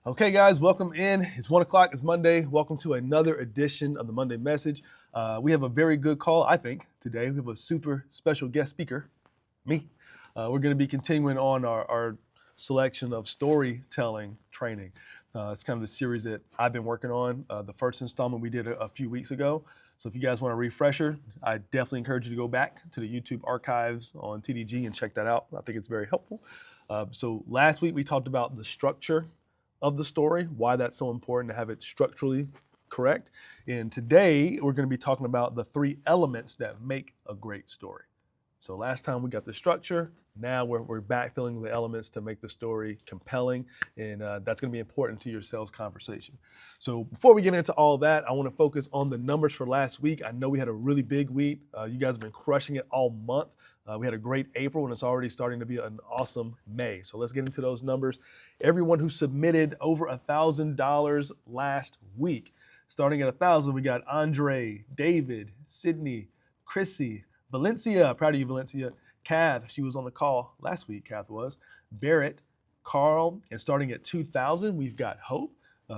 Okay, guys, welcome in. It's 1 o'clock. It's Monday. Welcome to another edition of the Monday Message. We have a very good call, I think, today. We have a super special guest speaker, me. We're going to be continuing on our selection of storytelling training. It's kind of the series that I've been working on. The first installment we did a few weeks ago. So if you guys want a refresher, I definitely encourage you to go back to the YouTube archives on TDG and check that out. I think it's very helpful. So last week we talked about the structure of the story, why that's so important to have it structurally correct. And today we're going to be talking about the 3 elements that make a great story. So last time we got the structure, now we're backfilling the elements to make the story compelling, and that's going to be important to your sales conversation. So before we get into all that, I want to focus on the numbers for last week. I know we had a really big week. You guys have been crushing it all month. We had a great April, and it's already starting to be an awesome May. So let's get into those numbers. Everyone who submitted over $1,000 last week, starting at $1,000, we got Andre, David, Sydney, Chrissy, Valencia, proud of you, Valencia, Kath, she was on the call last week, Kath was, Barrett, Carl, and starting at 2,000, we've got Hope,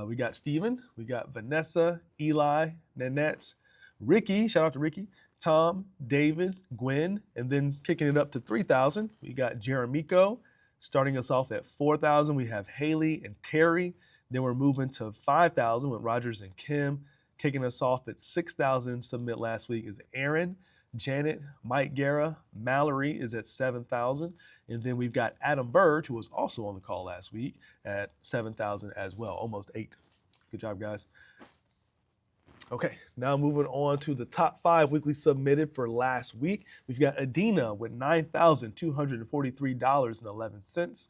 we got Steven, we got Vanessa, Eli, Nanette, Ricky, shout out to Ricky, Tom, David, Gwen, and then kicking it up to 3,000, we got Jeremico. Starting us off at 4,000, we have Haley and Terry. Then we're moving to 5,000 with Rogers and Kim. Kicking us off at 6,000, submit last week is Aaron, Janet, Mike Guerra, Mallory is at 7,000. And then we've got Adam Burge, who was also on the call last week at 7,000 as well, almost 8. Good job, guys. Okay, now moving on to the top 5 weekly submitted for last week. We've got Adina with $9,243.11.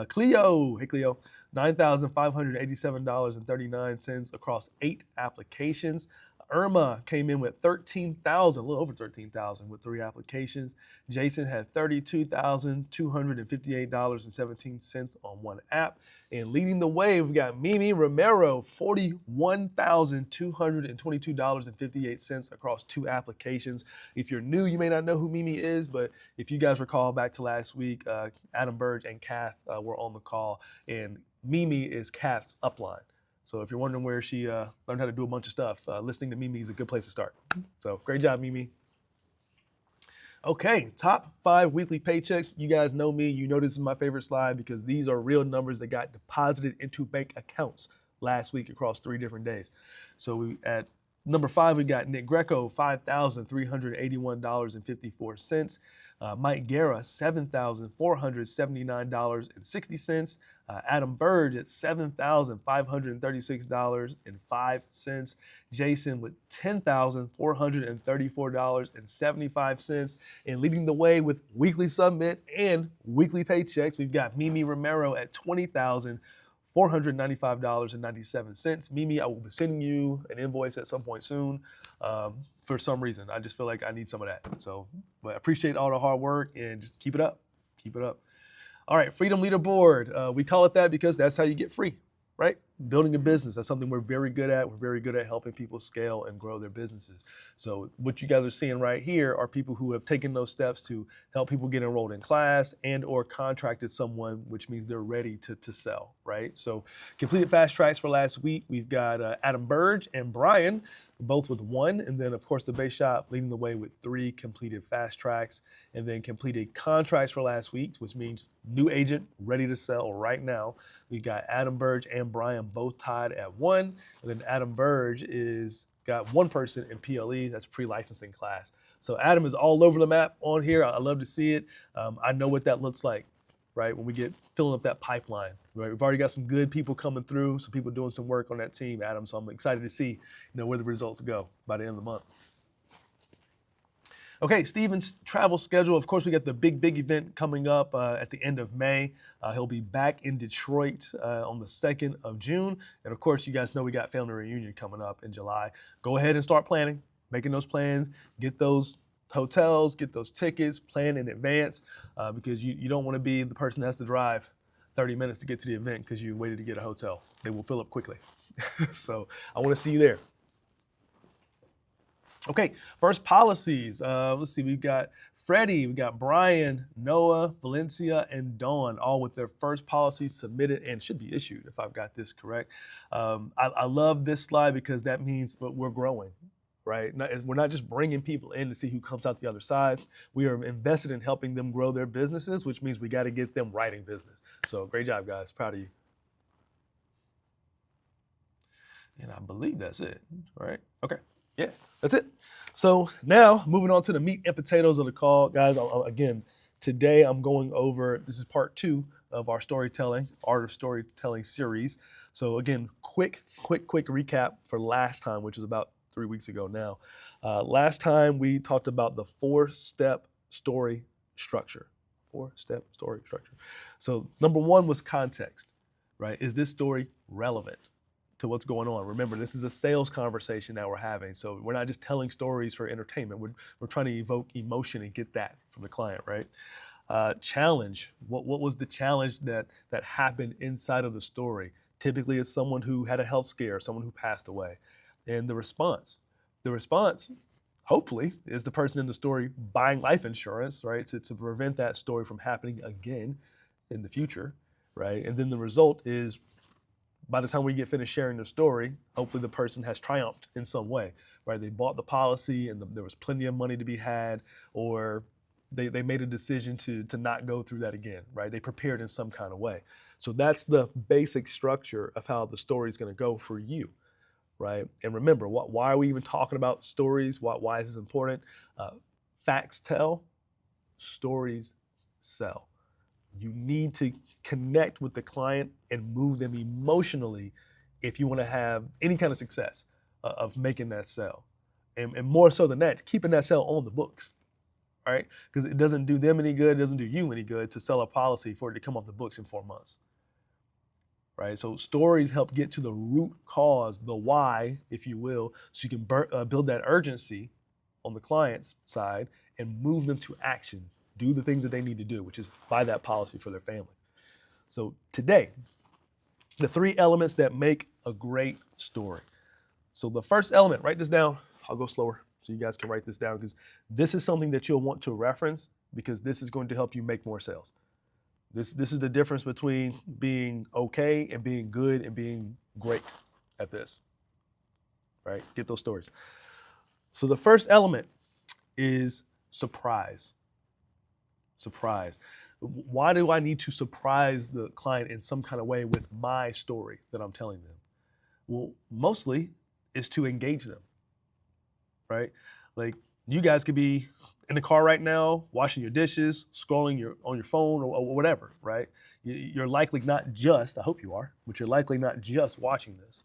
Cleo, hey Cleo, $9,587.39 across 8 applications. Irma came in with 13,000, a little over 13,000 with 3 applications. Jason had $32,258.17 on 1 app. And leading the way, we've got Mimi Romero, $41,222.58 across 2 applications. If you're new, you may not know who Mimi is, but if you guys recall back to last week, Adam Burge and Kath were on the call, and Mimi is Kath's upline. So if you're wondering where she learned how to do a bunch of stuff, listening to Mimi is a good place to start. So great job, Mimi. Okay, top 5 weekly paychecks. You guys know me. You know this is my favorite slide because these are real numbers that got deposited into bank accounts last week across 3 different days. So at number 5, we got Nick Greco, $5,381.54. Mike Guerra, $7,479.60. Adam Burge at $7,536.05. Jason with $10,434.75. And leading the way with weekly submit and weekly paychecks, we've got Mimi Romero at $20,495.97. Mimi, I will be sending you an invoice at some point soon. For some reason, I just feel like I need some of that. So, but I appreciate all the hard work and just keep it up. Keep it up. All right, Freedom Leaderboard. We call it that because that's how you get free, right? Building a business, that's something we're very good at. We're very good at helping people scale and grow their businesses. So what you guys are seeing right here are people who have taken those steps to help people get enrolled in class and or contracted someone, which means they're ready to sell, right? So completed fast tracks for last week. We've got Adam Burge and Brian, both with 1, and then of course the base shop leading the way with 3 completed fast tracks, and then completed contracts for last week, which means new agent ready to sell right now. We got Adam Burge and Brian both tied at 1, and then Adam Burge is got 1 person in PLE, that's pre-licensing class. So Adam is all over the map on here. I love to see it. I know what that looks like, right? When we get filling up that pipeline, right? We've already got some good people coming through, some people doing some work on that team, Adam. So I'm excited to see, where the results go by the end of the month. Okay, Steven's travel schedule. Of course, we got the big event coming up at the end of May. He'll be back in Detroit on the 2nd of June. And of course, you guys know we got family reunion coming up in July. Go ahead and start planning, making those plans, get those hotels, get those tickets, plan in advance because you don't want to be the person that has to drive 30 minutes to get to the event because you waited to get a hotel. They will fill up quickly. So I want to see you there. Okay, first policies. Let's see, we've got Freddie, we got Brian, Noah, Valencia, and Dawn, all with their first policies submitted and should be issued, if I've got this correct. I love this slide because that means we're growing, right? We're not just bringing people in to see who comes out the other side. We are invested in helping them grow their businesses, which means we got to get them writing business. So great job, guys. Proud of you. And I believe that's it, right? Okay, yeah, that's it. So now moving on to the meat and potatoes of the call, guys. Again, today I'm going over, this is part 2 of our storytelling, art of storytelling series. So again, quick recap for last time, which is about 3 weeks ago now. Last time we talked about the 4-step story structure. 4-step story structure. So number 1 was context, right? Is this story relevant to what's going on? Remember, this is a sales conversation that we're having. So we're not just telling stories for entertainment. We're trying to evoke emotion and get that from the client, right? Challenge. What was the challenge that happened inside of the story? Typically, it's someone who had a health scare, someone who passed away. And the response. The response, hopefully, is the person in the story buying life insurance, right? To prevent that story from happening again in the future, right? And then the result is, by the time we get finished sharing the story, hopefully the person has triumphed in some way, right? They bought the policy and there was plenty of money to be had, or they made a decision to not go through that again, right? They prepared in some kind of way. So that's the basic structure of how the story is going to go for you, right? And remember, why are we even talking about stories? Why is this important? Facts tell, stories sell. You need to connect with the client and move them emotionally if you want to have any kind of success of making that sale. And more so than that, keeping that sale on the books, right? Because it doesn't do them any good, it doesn't do you any good to sell a policy for it to come off the books in 4 months, right? So stories help get to the root cause, the why, if you will, so you can build that urgency on the client's side and move them to action. Do the things that they need to do, which is buy that policy for their family. So today, the 3 elements that make a great story. So the first element, write this down. I'll go slower so you guys can write this down, because this is something that you'll want to reference, because this is going to help you make more sales. This is the difference between being okay and being good and being great at this, right? Get those stories. So the first element is surprise. Surprise. Why do I need to surprise the client in some kind of way with my story that I'm telling them? Well, mostly is to engage them, right? Like, you guys could be in the car right now, washing your dishes, scrolling on your phone or whatever, right? You're likely not just, I hope you are, but you're likely not just watching this.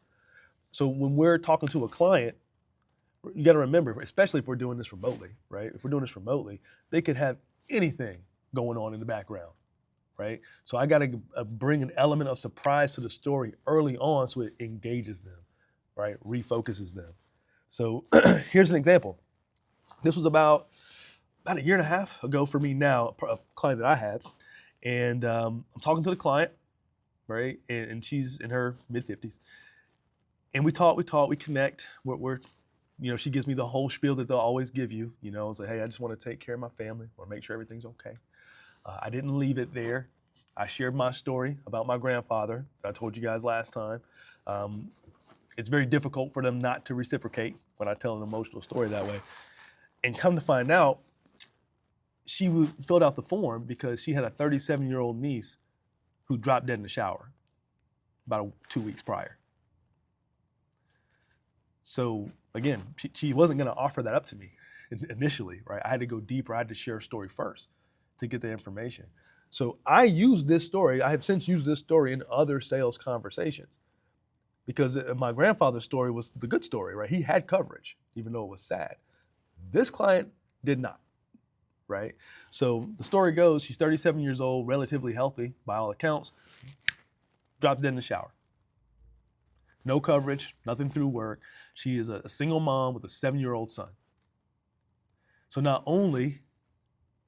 So when we're talking to a client, you got to remember, especially if we're doing this remotely, right? If we're doing this remotely, they could have anything going on in the background, right? So I got to bring an element of surprise to the story early on so it engages them, right? Refocuses them. So here's an example. This was about a year and a half ago for me now, a client that I had. And I'm talking to the client, right? And she's in her mid-50s. And we talk, we connect. We're she gives me the whole spiel that they'll always give you. It's like, hey, I just want to take care of my family or make sure everything's okay. I didn't leave it there. I shared my story about my grandfather that I told you guys last time. It's very difficult for them not to reciprocate when I tell an emotional story that way. And come to find out, she filled out the form because she had a 37-year-old niece who dropped dead in the shower about 2 weeks prior. So again, she wasn't going to offer that up to me initially, right? I had to go deeper. I had to share a story first to get the information. So I used this story. I have since used this story in other sales conversations, because my grandfather's story was the good story, right? He had coverage, even though it was sad. This client did not, right? So the story goes, she's 37 years old, relatively healthy by all accounts, dropped dead in the shower. No coverage, nothing through work. She is a single mom with a 7-year-old son. So not only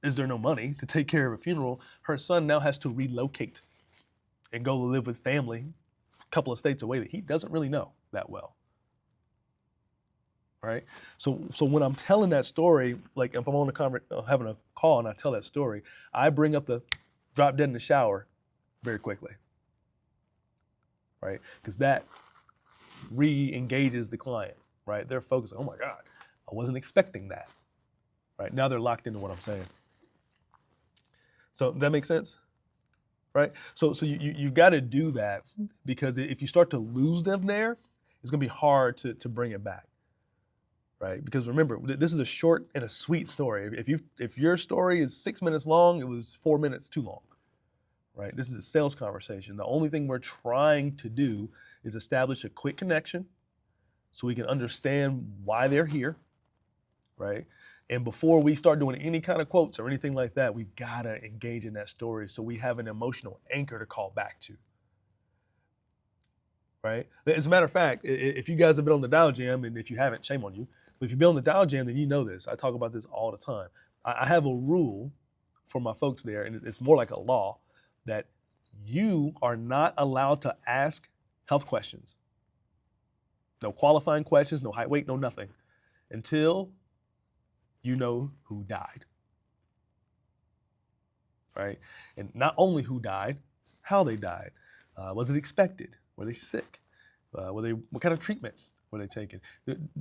is there no money to take care of a funeral, her son now has to relocate and go live with family a couple of states away that he doesn't really know that well. right? So when I'm telling that story, like if I'm on having a call and I tell that story, I bring up the drop dead in the shower very quickly, right? Because that re-engages the client, right? They're focused, oh my God, I wasn't expecting that, right? Now they're locked into what I'm saying. So that makes sense, right? So you've got to do that, because if you start to lose them there, it's gonna be hard to bring it back, right? Because remember, this is a short and a sweet story. If your story is 6 minutes long, it was 4 minutes too long, right? This is a sales conversation. The only thing we're trying to do is establish a quick connection so we can understand why they're here, right? And before we start doing any kind of quotes or anything like that, we've got to engage in that story so we have an emotional anchor to call back to, right? As a matter of fact, if you guys have been on the Dial Jam, and if you haven't, shame on you, but if you've been on the Dial Jam, then you know this. I talk about this all the time. I have a rule for my folks there, and it's more like a law, that you are not allowed to ask health questions. No qualifying questions, no height, weight, no nothing, until you know who died, right? And not only who died, how they died. Was it expected? Were they sick? What kind of treatment were they taking?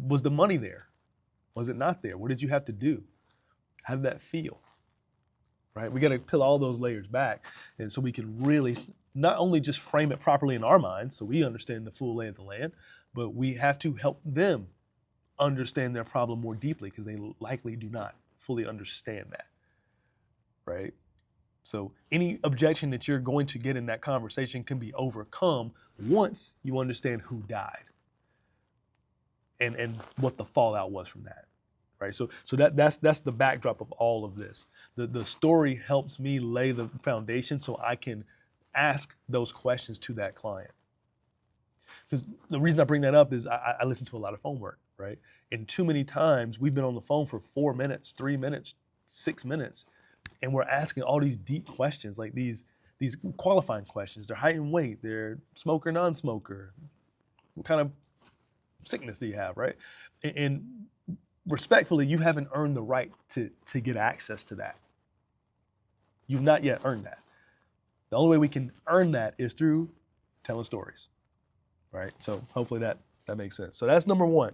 Was the money there? Was it not there? What did you have to do? How did that feel? Right? We got to peel all those layers back, and so we can really not only just frame it properly in our minds so we understand the full lay of the land, but we have to help them understand their problem more deeply, because they likely do not fully understand that, right? So any objection that you're going to get in that conversation can be overcome once you understand who died and what the fallout was from that, right? So that's the backdrop of all of this. The story helps me lay the foundation so I can ask those questions to that client. Because the reason I bring that up is I listen to a lot of phone work, right? And too many times we've been on the phone for 4 minutes, 3 minutes, 6 minutes, and we're asking all these deep questions, like these qualifying questions. Their height and weight, their smoker, non-smoker, what kind of sickness do you have, right? And respectfully, you haven't earned the right to get access to that. You've not yet earned that. The only way we can earn that is through telling stories, right? So hopefully that makes sense. So that's number one.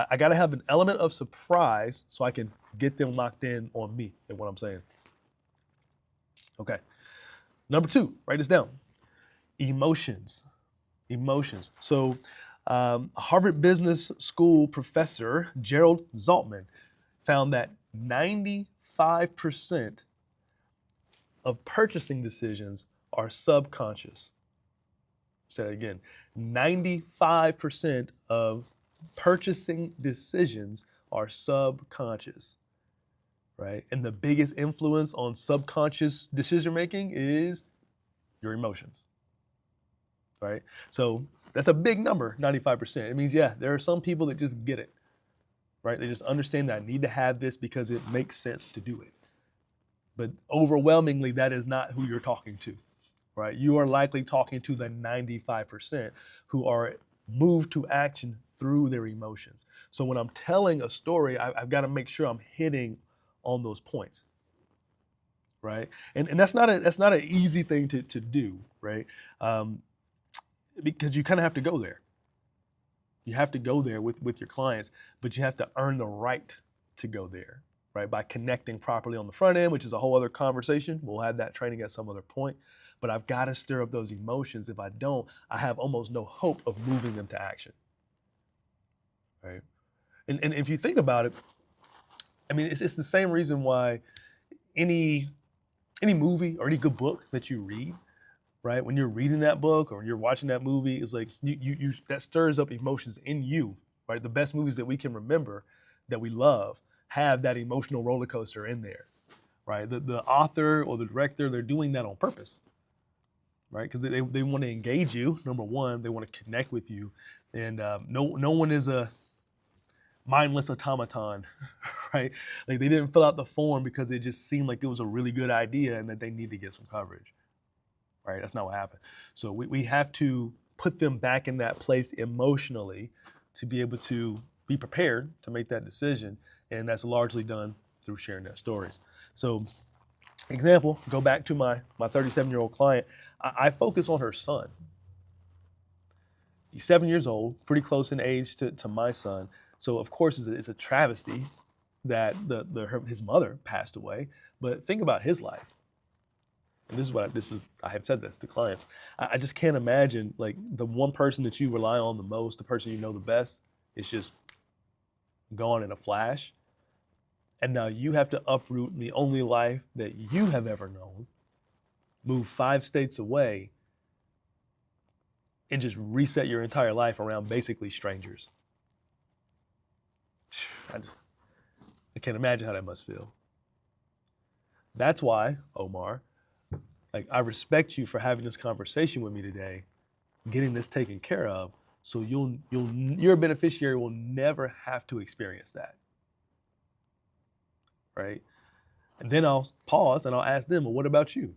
I got to have an element of surprise so I can get them locked in on me and what I'm saying. Okay. Number two, write this down. Emotions. So Harvard Business School professor Gerald Zaltman found that 95% of purchasing decisions are subconscious. Say that again. 95% of purchasing decisions are subconscious, right? And the biggest influence on subconscious decision making is your emotions, right? So that's a big number, 95%. It means, yeah, there are some people that just get it, right? They just understand that I need to have this because it makes sense to do it. But overwhelmingly, that is not who you're talking to, right? You are likely talking to the 95% who are moved to action through their emotions. So when I'm telling a story, I've got to make sure I'm hitting on those points, right? And that's not an easy thing to do, right? Because you kind of have to go there. You have to go there with your clients, but you have to earn the right to go there, right? By connecting properly on the front end, which is a whole other conversation. We'll have that training at some other point. But I've got to stir up those emotions. If I don't, I have almost no hope of moving them to action, right? And if you think about it, I mean, it's the same reason why any movie or any good book that you read, right? When you're reading that book or you're watching that movie, it's like you that stirs up emotions in you, right? The best movies that we can remember, that we love, have that emotional roller coaster in there, right? The author or the director, they're doing that on purpose, right? Because they want to engage you. Number one, they want to connect with you, and no one is a mindless automaton, right? Like they didn't fill out the form because it just seemed like it was a really good idea and that they need to get some coverage, right? That's not what happened. So we have to put them back in that place emotionally to be able to be prepared to make that decision, and that's largely done through sharing their stories. So, example, go back to my 37-year-old client. I focus on her son. He's 7 years old, pretty close in age to my son. So of course it's a travesty that his mother passed away. But think about his life. And I have said this to clients. I just can't imagine, like, the one person that you rely on the most, the person you know the best, is just gone in a flash. And now you have to uproot the only life that you have ever known, move 5 states away, and just reset your entire life around basically strangers. I can't imagine how that must feel. That's why, Omar, like, I respect you for having this conversation with me today, getting this taken care of, so your beneficiary will never have to experience that. Right? And then I'll pause and I'll ask them, well, what about you?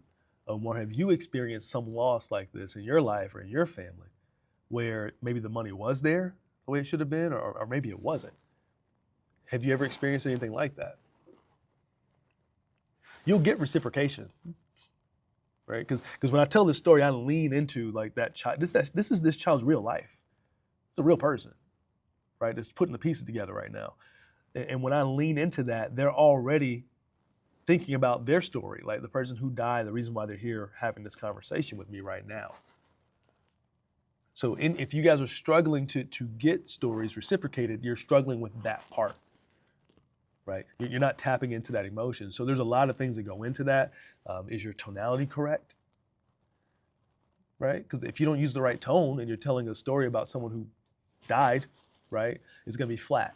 Omar, have you experienced some loss like this in your life or in your family, where maybe the money was there the way it should have been, or maybe it wasn't? Have you ever experienced anything like that? You'll get reciprocation, right? Because when I tell this story, I lean into, like, that child. This is this child's real life. It's a real person, right? It's putting the pieces together right now. And when I lean into that, they're already thinking about their story, like the person who died, the reason why they're here having this conversation with me right now. So if you guys are struggling to get stories reciprocated, you're struggling with that part, right? You're not tapping into that emotion. So there's a lot of things that go into that. Is your tonality correct? Right? Because if you don't use the right tone and you're telling a story about someone who died, right, it's going to be flat.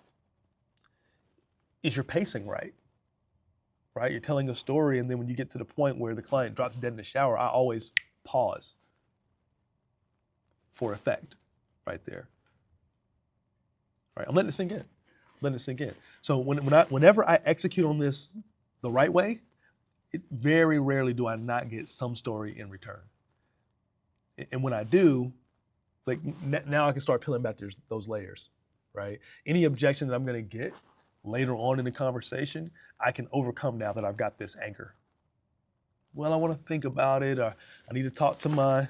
Is your pacing right? Right? You're telling a story, and then when you get to the point where the client drops dead in the shower, I always pause for effect right there. Right? I'm letting it sink in. Letting it sink in. So whenever I execute on this the right way, very rarely do I not get some story in return. And when I do, like, now I can start peeling back those layers, right? Any objection that I'm going to get later on in the conversation, I can overcome now that I've got this anchor. Well, I want to think about it, or I need to talk to my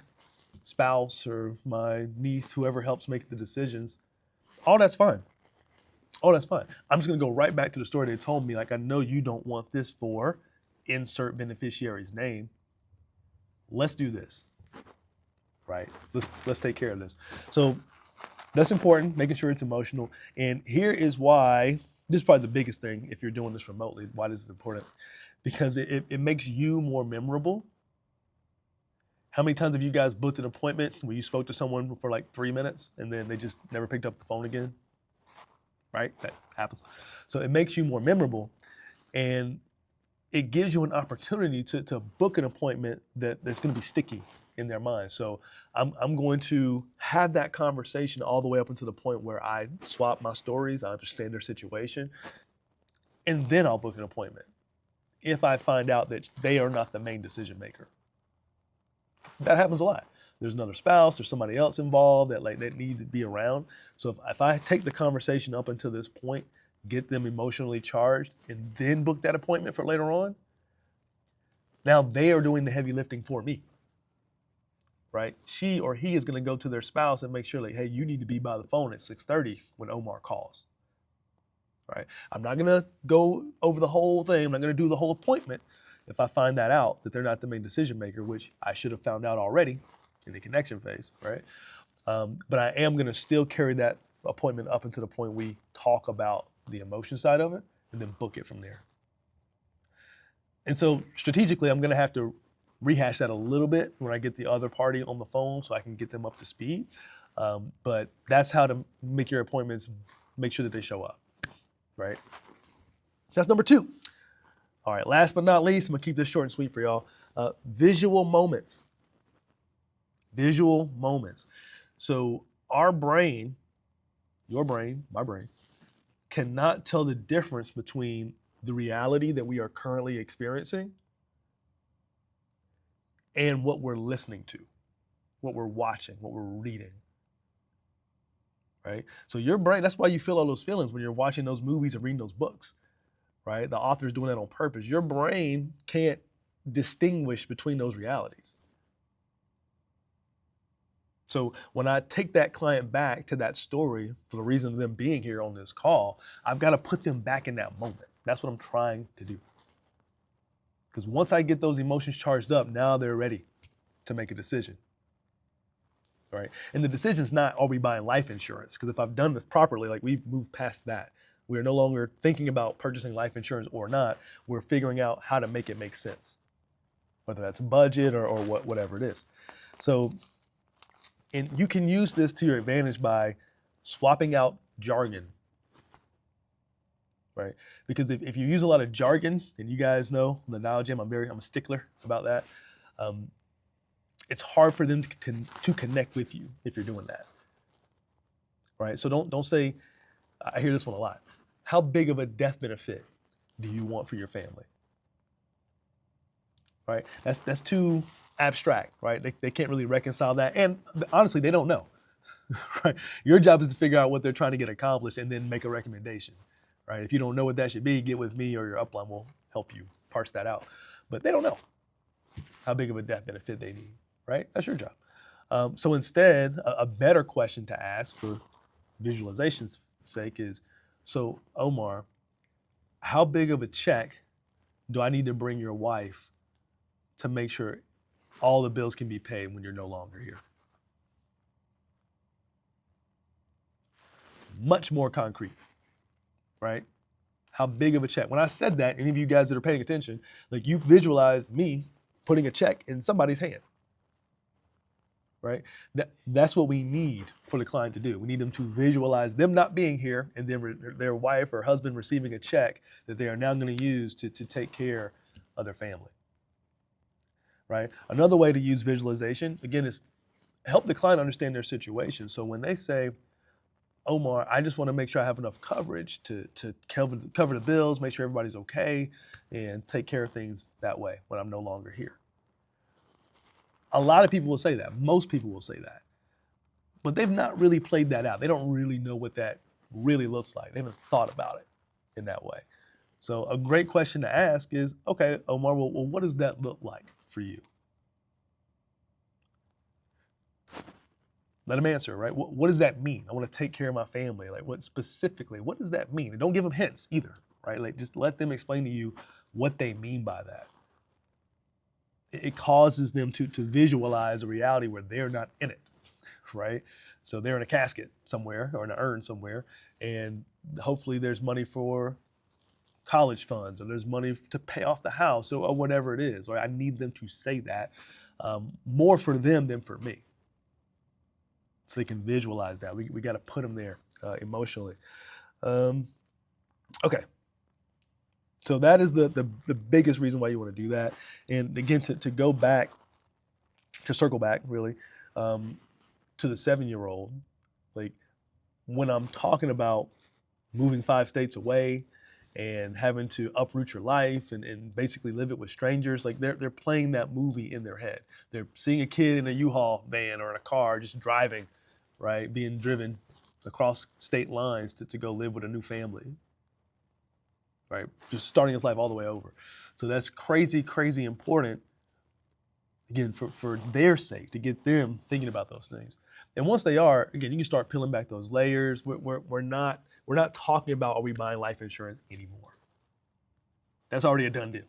spouse or my niece, whoever helps make the decisions. All that's fine. All that's fine. I'm just going to go right back to the story they told me. Like, I know you don't want this for insert beneficiary's name. Let's do this, right? Let's take care of this. So that's important, making sure it's emotional. And here is why. This is probably the biggest thing if you're doing this remotely, why this is important. Because it makes you more memorable. How many times have you guys booked an appointment where you spoke to someone for like 3 minutes and then they just never picked up the phone again? Right? That happens. So it makes you more memorable, and it gives you an opportunity to book an appointment that's going to be sticky in their mind. So I'm going to have that conversation all the way up until the point where I swap my stories, I understand their situation, and then I'll book an appointment if I find out that they are not the main decision maker. That happens a lot. There's another spouse, there's somebody else involved that need to be around. So if I take the conversation up until this point, get them emotionally charged, and then book that appointment for later on, now they are doing the heavy lifting for me. Right? She or he is going to go to their spouse and make sure, like, hey, you need to be by the phone at 6:30 when Omar calls. Right? I'm not going to go over the whole thing. I'm not going to do the whole appointment if I find that out, that they're not the main decision maker, which I should have found out already in the connection phase, right? But I am going to still carry that appointment up until the point we talk about the emotion side of it, and then book it from there. And so strategically, I'm going to have to rehash that a little bit when I get the other party on the phone so I can get them up to speed. But that's how to make your appointments, make sure that they show up, right? So that's number 2. All right, last but not least, I'm gonna keep this short and sweet for y'all. Visual moments. Visual moments. So our brain, your brain, my brain, cannot tell the difference between the reality that we are currently experiencing and what we're listening to, what we're watching, what we're reading. right? So your brain, that's why you feel all those feelings when you're watching those movies and reading those books, right? The author's doing that on purpose. Your brain can't distinguish between those realities. So when I take that client back to that story for the reason of them being here on this call, I've got to put them back in that moment. That's what I'm trying to do. Because once I get those emotions charged up, now they're ready to make a decision, right? And the decision's not, are we buying life insurance? Because if I've done this properly, like we've moved past that. We're no longer thinking about purchasing life insurance or not. We're figuring out how to make it make sense, whether that's a budget or whatever it is. So, and you can use this to your advantage by swapping out jargon, right? Because if you use a lot of jargon, and you guys know the knowledge, I'm a stickler about that. It's hard for them to connect with you if you're doing that, right? So don't say, I hear this one a lot. How big of a death benefit do you want for your family? Right? That's too abstract, right? They can't really reconcile that. And honestly, they don't know, right? Your job is to figure out what they're trying to get accomplished and then make a recommendation, right? If you don't know what that should be, get with me or your upline will help you parse that out. But they don't know how big of a death benefit they need, right? That's your job. So instead, a better question to ask for visualization's sake is, so Omar, how big of a check do I need to bring your wife to make sure all the bills can be paid when you're no longer here? Much more concrete, right? How big of a check? When I said that, any of you guys that are paying attention, like you visualized me putting a check in somebody's hand, right? That's what we need for the client to do. We need them to visualize them not being here and then their wife or husband receiving a check that they are now going to use to take care of their family. Right? Another way to use visualization, again, is help the client understand their situation. So when they say, Omar, I just want to make sure I have enough coverage to cover the bills, make sure everybody's okay, and take care of things that way when I'm no longer here. A lot of people will say that. Most people will say that. But they've not really played that out. They don't really know what that really looks like. They haven't thought about it in that way. So a great question to ask is, okay, Omar, well what does that look like for you? Let them answer, right? What does that mean? I want to take care of my family. Like what specifically, what does that mean? And don't give them hints either, right? Like just let them explain to you what they mean by that. It causes them to visualize a reality where they're not in it, right? So they're in a casket somewhere or in an urn somewhere, and hopefully there's money for college funds or there's money to pay off the house or whatever it is, right? I need them to say that more for them than for me. So they can visualize that. We got to put them there emotionally. Okay. So that is the biggest reason why you want to do that. And again, to go back, to circle back really, to the 7-year-old, like when I'm talking about moving 5 states away and having to uproot your life and basically live it with strangers, like they're playing that movie in their head. They're seeing a kid in a U-Haul van or in a car just driving, right, being driven across state lines to go live with a new family, right? Just starting his life all the way over. So that's crazy, crazy important, again, for their sake, to get them thinking about those things. And once they are, again, you can start peeling back those layers. We're not talking about, are we buying life insurance anymore? That's already a done deal,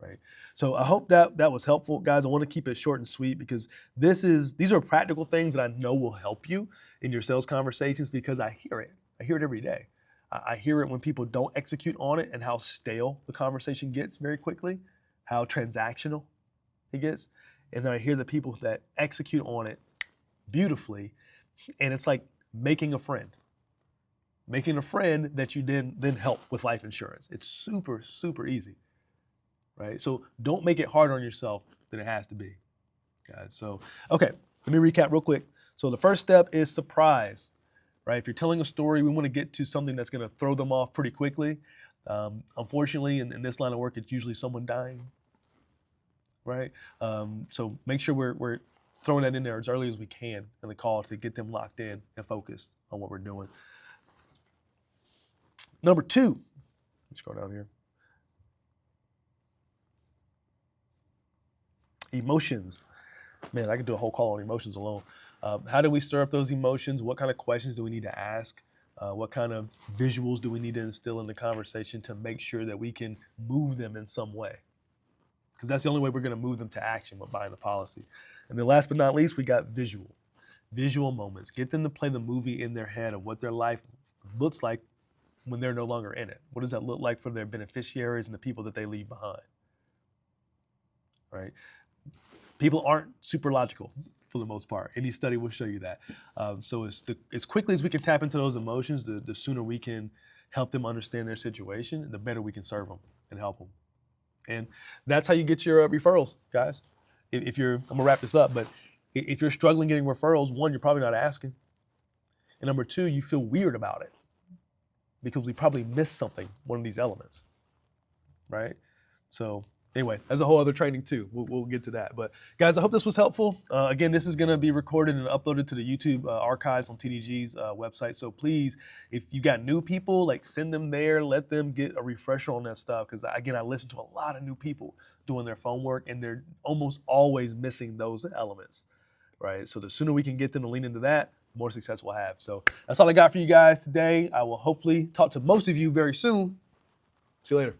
right? So I hope that was helpful. Guys, I want to keep it short and sweet because these are practical things that I know will help you in your sales conversations because I hear it. I hear it every day. I hear it when people don't execute on it and how stale the conversation gets very quickly, how transactional it gets. And then I hear the people that execute on it beautifully, and it's like making a friend that you then help with life insurance. It's super, super easy, right? So don't make it harder on yourself than it has to be, guys. So, okay, let me recap real quick. So the first step is surprise, right? If you're telling a story, we want to get to something that's going to throw them off pretty quickly. Unfortunately, in this line of work, it's usually someone dying, right? So make sure we're throwing that in there as early as we can in the call to get them locked in and focused on what we're doing. Number 2, let's go down here. Emotions. Man, I could do a whole call on emotions alone. How do we stir up those emotions? What kind of questions do we need to ask? What kind of visuals do we need to instill in the conversation to make sure that we can move them in some way? Because that's the only way we're going to move them to action with buying the policy. And then last but not least, we got visual moments. Get them to play the movie in their head of what their life looks like when they're no longer in it. What does that look like for their beneficiaries and the people that they leave behind? Right? People aren't super logical for the most part. Any study will show you that. So as quickly as we can tap into those emotions, the sooner we can help them understand their situation, the better we can serve them and help them. And that's how you get your referrals, guys. If you're, I'm gonna wrap this up, but if you're struggling getting referrals, 1, you're probably not asking. And number 2, you feel weird about it because we probably missed something, one of these elements, right? So anyway, that's a whole other training too. We'll get to that. But guys, I hope this was helpful. Again, this is going to be recorded and uploaded to the YouTube archives on TDG's website. So please, if you got new people, like send them there, let them get a refresher on that stuff. Because again, I listen to a lot of new people doing their phone work and they're almost always missing those elements, right? So the sooner we can get them to lean into that, the more success we'll have. So that's all I got for you guys today. I will hopefully talk to most of you very soon. See you later.